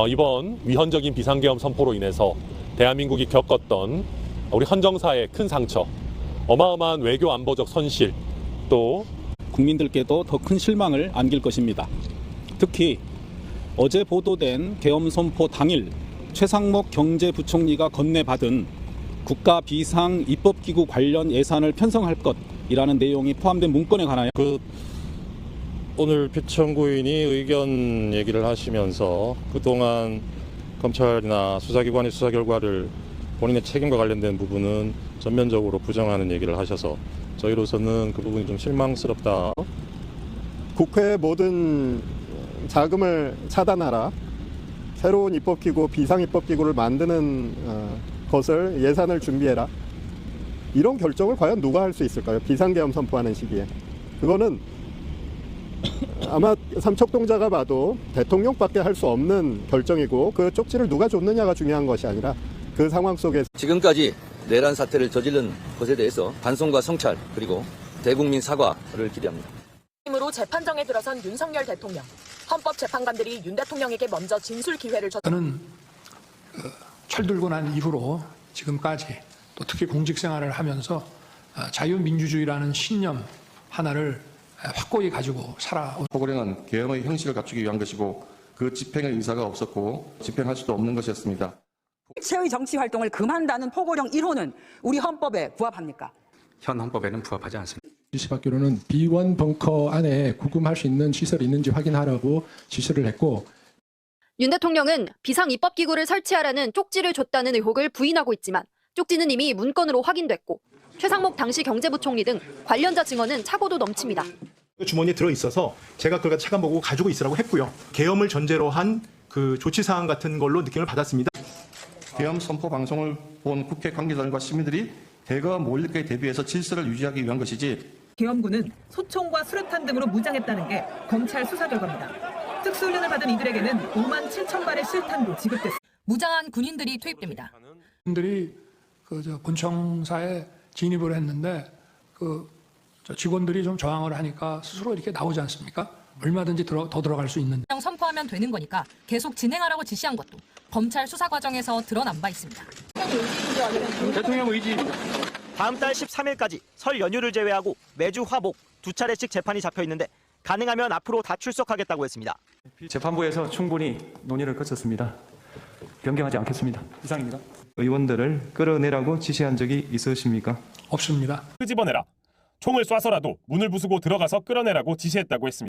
이번 위헌적인 비상계엄 선포로 인해서 대한민국이 겪었던 우리 헌정사의 큰 상처, 어마어마한 외교 안보적 손실, 또 국민들께도 더 큰 실망을 안길 것입니다. 특히 어제 보도된 계엄 선포 당일 최상목 경제부총리가 건네받은 국가 비상 입법기구 관련 예산을 편성할 것이라는 내용이 포함된 문건에 관하여 오늘 피청구인이 의견 얘기를 하시면서 그동안 검찰이나 수사기관의 수사 결과를 본인의 책임과 관련된 부분은 전면적으로 부정하는 얘기를 하셔서 저희로서는 그 부분이 좀 실망스럽다. 국회 모든 자금을 차단하라. 새로운 입법기구, 비상입법기구를 만드는 것을 예산을 준비해라. 이런 결정을 과연 누가 할 수 있을까요? 비상계엄 선포하는 시기에. 그거는 아마 삼척동자가 봐도 대통령밖에 할 수 없는 결정이고 그 쪽지를 누가 줬느냐가 중요한 것이 아니라 그 상황 속에서 지금까지 내란 사태를 저지른 것에 대해서 반성과 성찰 그리고 대국민 사과를 기대합니다. 으로 재판정에 들어선 윤석열 대통령. 헌법재판관들이 윤 대통령에게 먼저 진술 기회를 저는 철들고 난 이후로 지금까지 또 특히 공직생활을 하면서 자유민주주의라는 신념 하나를 확고히 가지고 살아온. 포고령은 계엄의 형식을 갖추기 위한 것이고 그 집행의 의사가 없었고 집행할 수도 없는 것이었습니다. 일체의 정치 활동을 금한다는 포고령 1호는 우리 헌법에 부합합니까? 현 헌법에는 부합하지 않습니다. 지시받기로는 B1 벙커 안에 구금할 수 있는 시설이 있는지 확인하라고 지시를 했고, 윤 대통령은 비상입법기구를 설치하라는 쪽지를 줬다는 의혹을 부인하고 있지만 쪽지는 이미 문건으로 확인됐고 최상목 당시 경제부총리 등 관련자 증언은 차고도 넘칩니다. 주머니에 들어있어서 제가 그걸 찾아보고 가지고 있으라고 했고요. 계엄을 전제로 한 그 조치사항 같은 걸로 느낌을 받았습니다. 계엄 선포 방송을 본 국회 관계자들과 시민들이 대거 몰릴 것에 대비해서 질서를 유지하기 위한 것이지. 계엄군은 소총과 수류탄 등으로 무장했다는 게 검찰 수사 결과입니다. 특수훈련을 받은 이들에게는 5만 7천 발의 실탄도 지급됐습니다. 무장한 군인들이 투입됩니다. 군들이 본청사에 진입을 했는데 직원들이 좀 저항을 하니까 스스로 이렇게 나오지 않습니까? 얼마든지 더 들어갈 수 있는. 선포하면 되는 거니까 계속 진행하라고 지시한 것도 검찰 수사 과정에서 드러난 바 있습니다. 대통령 의지. 다음 달 13일까지 설 연휴를 제외하고 매주 화목 2차례씩 재판이 잡혀 있는데 가능하면 앞으로 다 출석하겠다고 했습니다. 재판부에서 충분히 논의를 거쳤습니다. 변경하지 않겠습니다. 이상입니다. 의원들을 끌어내라고 지시한 적이 있으십니까? 없습니다. 끄집어내라. 총을 쏴서라도 문을 부수고 들어가서 끌어내라고 지시했다고 했습니다.